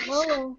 Whoa.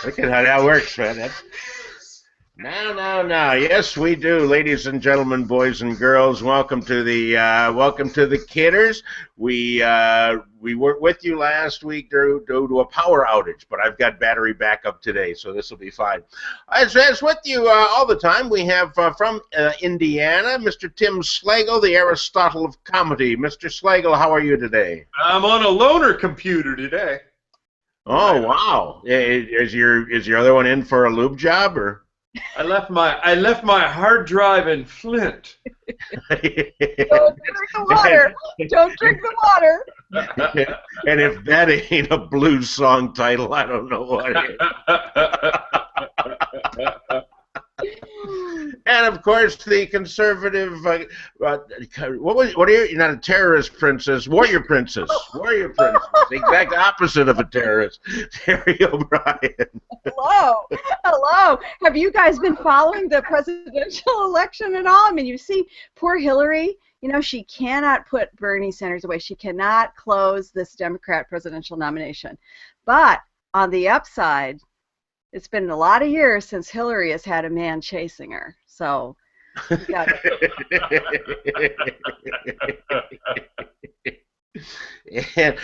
Look at how that works, man. No. Yes, we do, ladies and gentlemen, boys and girls. Welcome to the Kidders. We weren't with you last week due to a power outage, but I've got battery backup today, so this will be fine. As with you all the time, we have from Indiana, Mr. Tim Slagle, the Aristotle of comedy. Mr. Slagle, how are you today? I'm on a loaner computer today. Oh wow! Is your other one in for a lube job or? I left my hard drive in Flint. Don't drink the water. Don't drink the water. And if that ain't a blues song title, I don't know what is. And of course, the conservative. What are you? You're not a terrorist princess. Warrior princess. Warrior princess. The exact opposite of a terrorist. Terry O'Brien. Hello. Have you guys been following the presidential election at all? I mean, you see, poor Hillary. You know, she cannot put Bernie Sanders away. She cannot close this Democrat presidential nomination. But on the upside, it's been a lot of years since Hillary has had a man chasing her. So,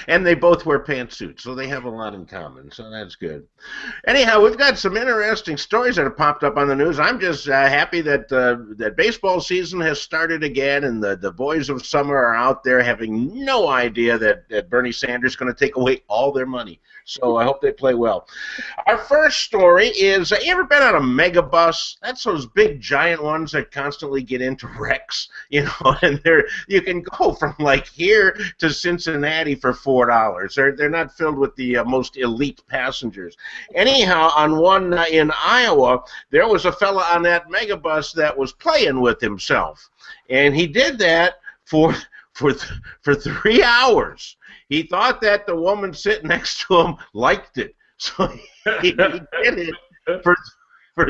and they both wear pantsuits, so they have a lot in common, so that's good. Anyhow, we've got some interesting stories that have popped up on the news. I'm just happy that that baseball season has started again, and the boys of summer are out there having no idea that Bernie Sanders is going to take away all their money. So I hope they play well. Our first story is, you ever been on a megabus? That's those big giant ones that constantly get into wrecks, you know, and you can go from like here to Cincinnati for $4. They're not filled with the most elite passengers. Anyhow, on one in Iowa, there was a fella on that megabus that was playing with himself, and he did that for 3 hours. He thought that the woman sitting next to him liked it, so he did it for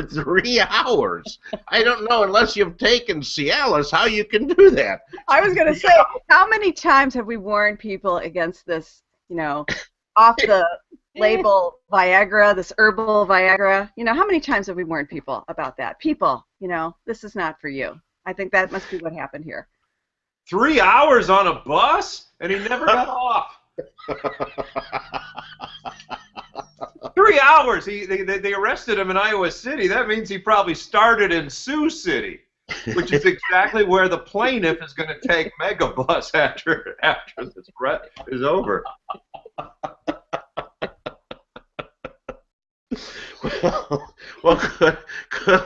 3 hours. I don't know, unless you've taken Cialis, how you can do that. I was going to say, how many times have we warned people against this, you know, off the label Viagra, this herbal Viagra? You know, how many times have we warned people about that? People, you know, this is not for you. I think that must be what happened here. 3 hours on a bus, and he never got off. 3 hours. They arrested him in Iowa City. That means he probably started in Sioux City, which is exactly where the plaintiff is going to take Megabus after this is over. Well, good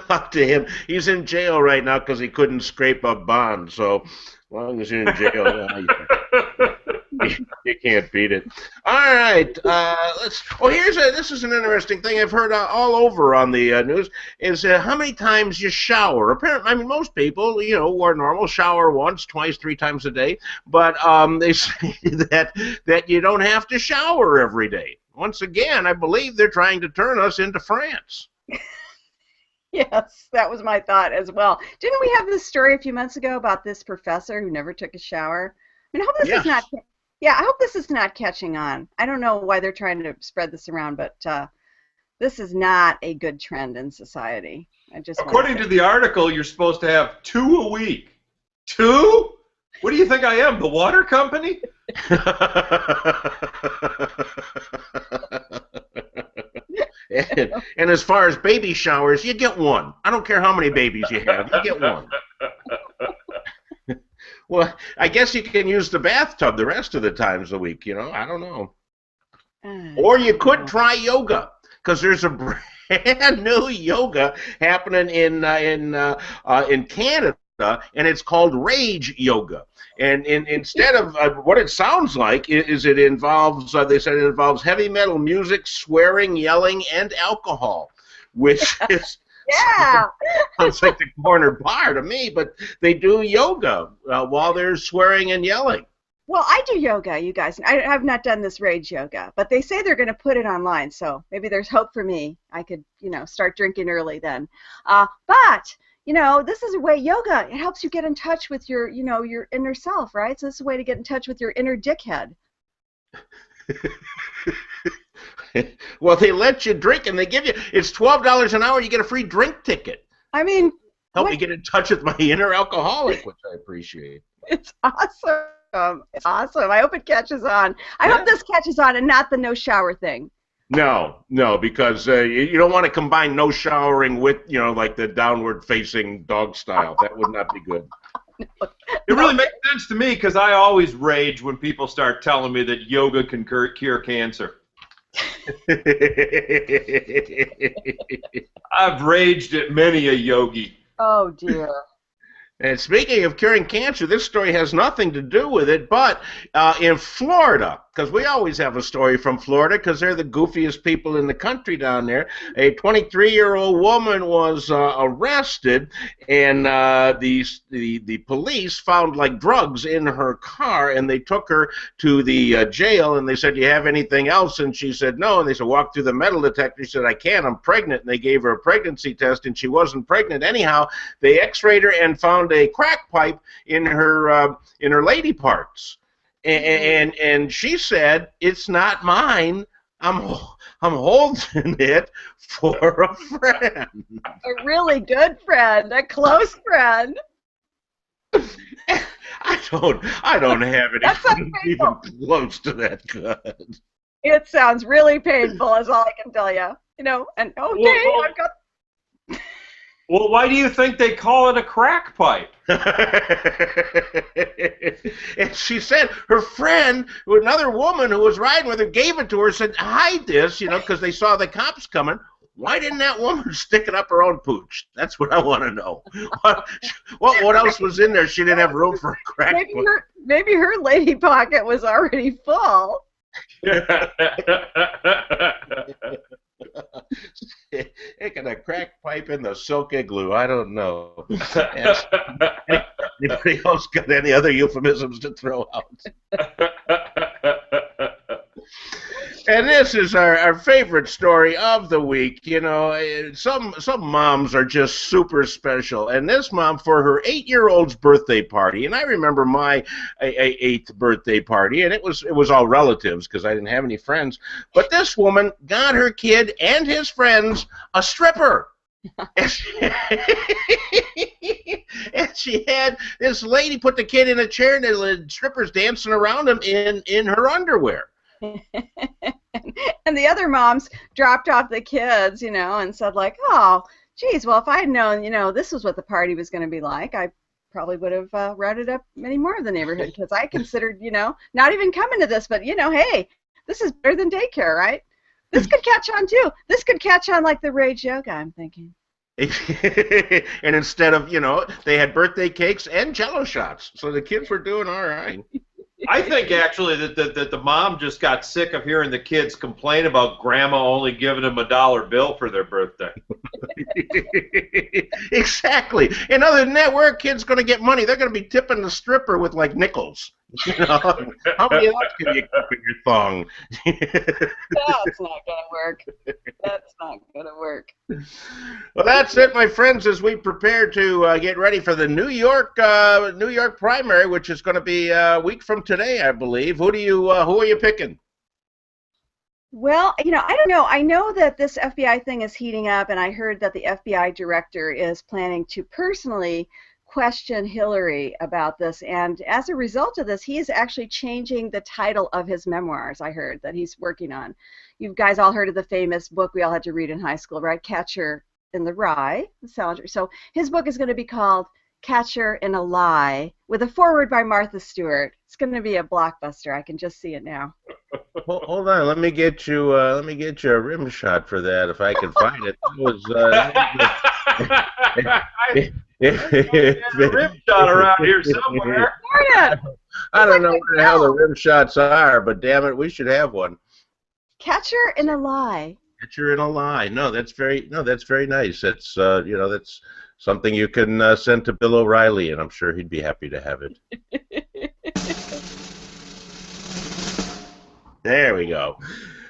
luck to him. He's in jail right now because he couldn't scrape up bond. So, as long as you're in jail, you can't beat it. All right, this is an interesting thing I've heard all over on the news. Is how many times you shower? Apparently, I mean, most people, you know, are normal, shower once, twice, 3 times a day. But they say that you don't have to shower every day. Once again, I believe they're trying to turn us into France. Yes, that was my thought as well. Didn't we have this story a few months ago about this professor who never took a shower? I mean, I hope this is not. Yeah, I hope this is not catching on. I don't know why they're trying to spread this around, but this is not a good trend in society. According to the article, you're supposed to have 2 a week. 2? What do you think I am, the water company? And as far as baby showers, you get 1. I don't care how many babies you have, you get 1. Well, I guess you can use the bathtub the rest of the times a week, you know. I don't know. Or you could try yoga, because there's a brand new yoga happening in Canada, and it's called Rage Yoga. And instead of what it sounds like is it involves, they said it involves heavy metal music, swearing, yelling, and alcohol, which is yeah, sounds like the corner bar to me. But they do yoga while they're swearing and yelling. Well, I do yoga, you guys. I have not done this Rage Yoga, but they say they're going to put it online, so maybe there's hope for me. I could, you know, start drinking early then. But you know, this is a way yoga, it helps you get in touch with your, you know, your inner self, right? So this is a way to get in touch with your inner dickhead. Well, they let you drink, and they give you, it's $12 an hour, you get a free drink ticket. I mean, Help me get in touch with my inner alcoholic, which I appreciate. it's awesome. It's awesome. I hope it catches on. I hope this catches on and not the no shower thing. No, because you don't want to combine no showering with, you know, like the downward facing dog style. That would not be good. It really makes sense to me because I always rage when people start telling me that yoga can cure cancer. I've raged at many a yogi. Oh, dear. And speaking of curing cancer, this story has nothing to do with it, but in Florida, because we always have a story from Florida because they're the goofiest people in the country down there, a 23-year-old woman was arrested, and the police found like drugs in her car, and they took her to the jail, and they said, "Do you have anything else?" And she said, "No." And they said, "Walk through the metal detector." She said, "I can't, I'm pregnant." And they gave her a pregnancy test, and she wasn't pregnant anyhow. They x-rayed her and found a crack pipe in her lady parts, and she said, "It's not mine. I'm holding it for a friend." A really good friend, a close friend. I don't have anything even close to that good. It sounds really painful, is all I can tell you. You know, and okay, I've got. Well, why do you think they call it a crack pipe? And she said her friend, another woman who was riding with her, gave it to her, said, "Hide this," you know, because they saw the cops coming. Why didn't that woman stick it up her own pooch? That's what I want to know. What else was in there? She didn't have room for a crack pipe. Maybe her lady pocket was already full. Taking a crack pipe in the silk igloo. I don't know. Anybody else got any other euphemisms to throw out? And this is our favorite story of the week. You know, some moms are just super special. And this mom, for her 8-year-old's birthday party, and I remember my 8th birthday party, and it was all relatives because I didn't have any friends. But this woman got her kid and his friends a stripper. And she had this lady put the kid in a chair, and the stripper's dancing around him in her underwear. And the other moms dropped off the kids, you know, and said like, "Oh, geez, well, if I had known, you know, this was what the party was going to be like, I probably would have routed up many more of the neighborhood because I considered, you know, not even coming to this, but, you know, hey, this is better than daycare, right? This could catch on, too. This could catch on like the Rage Yoga, I'm thinking." And instead of, you know, they had birthday cakes and Jell-O shots, so the kids were doing all right. I think actually that the mom just got sick of hearing the kids complain about grandma only giving them a $1 bill for their birthday. Exactly. And other than that, where are kids going to get money? They're going to be tipping the stripper with like nickels. You know? How many of those can you keep in your thong? That's not going to work. That's not going to work. Well, that's it, my friends, as we prepare to get ready for the New York primary, which is going to be a week from today, I believe. Who are you picking? Well, you know, I don't know. I know that this FBI thing is heating up, and I heard that the FBI director is planning to personally question Hillary about this, and as a result of this, he is actually changing the title of his memoirs, I heard, that he's working on. You guys all heard of the famous book we all had to read in high school, right? Catcher in the Rye, Salinger. So his book is going to be called Catcher in a Lie, with a foreword by Martha Stewart. It's going to be a blockbuster. I can just see it now. Hold on, let me get you a rim shot for that if I can find it. A rim shot around here somewhere. I don't know where the hell the rim shots are, but damn it, we should have one. Catcher in a Lie. Catcher in a Lie. No, that's very nice. That's you know, that's something you can send to Bill O'Reilly, and I'm sure he'd be happy to have it. There we go.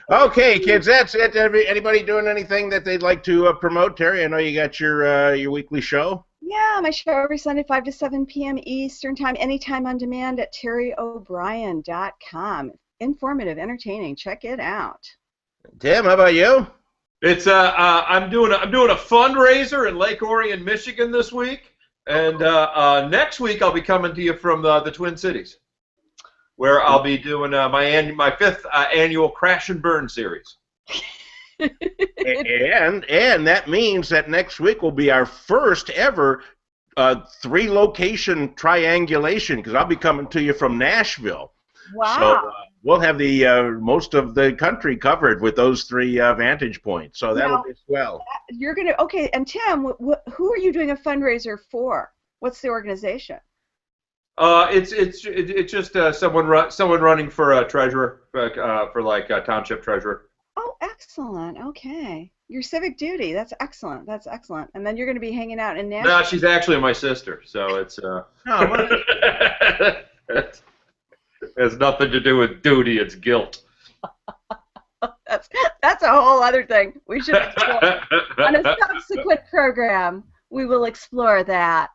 Okay, kids, that's it. Anybody doing anything that they'd like to promote? Terry, I know you got your weekly show. Yeah, my show every Sunday, 5 to 7 p.m. Eastern Time, anytime on demand at terryobrien.com. Informative, entertaining. Check it out. Tim, how about you? It's I'm doing a fundraiser in Lake Orion, Michigan this week, and next week I'll be coming to you from the Twin Cities, where I'll be doing my fifth annual Crash and Burn series. And that means that next week will be our first ever 3-location triangulation, because I'll be coming to you from Nashville. Wow. So we'll have the most of the country covered with those 3 vantage points. So that'll be swell. You're gonna okay. And Tim, who are you doing a fundraiser for? What's the organization? It's just someone running for a treasurer, for like a township treasurer. Oh, excellent. Okay. Your civic duty. That's excellent. That's excellent. And then you're going to be hanging out in Nashville. No, she's actually my sister, so it's it has nothing to do with duty, it's guilt. That's a whole other thing. We should explore. On a subsequent program, we will explore that.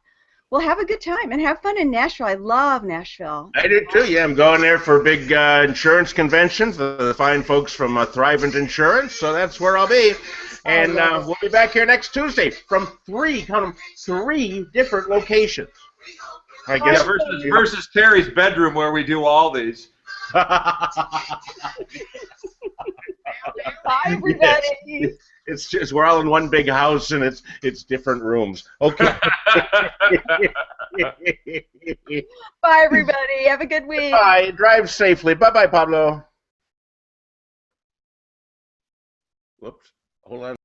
Well, have a good time and have fun in Nashville. I love Nashville. I do too. Yeah, I'm going there for a big insurance convention for the fine folks from Thrivent Insurance. So that's where I'll be, and we'll be back here next Tuesday from 3 different locations. I guess versus Terry's bedroom where we do all these. Bye, everybody. It's just we're all in one big house and it's different rooms. Okay. Bye, everybody. Have a good week. Bye. Drive safely. Bye-bye, Pablo. Whoops. Hold on.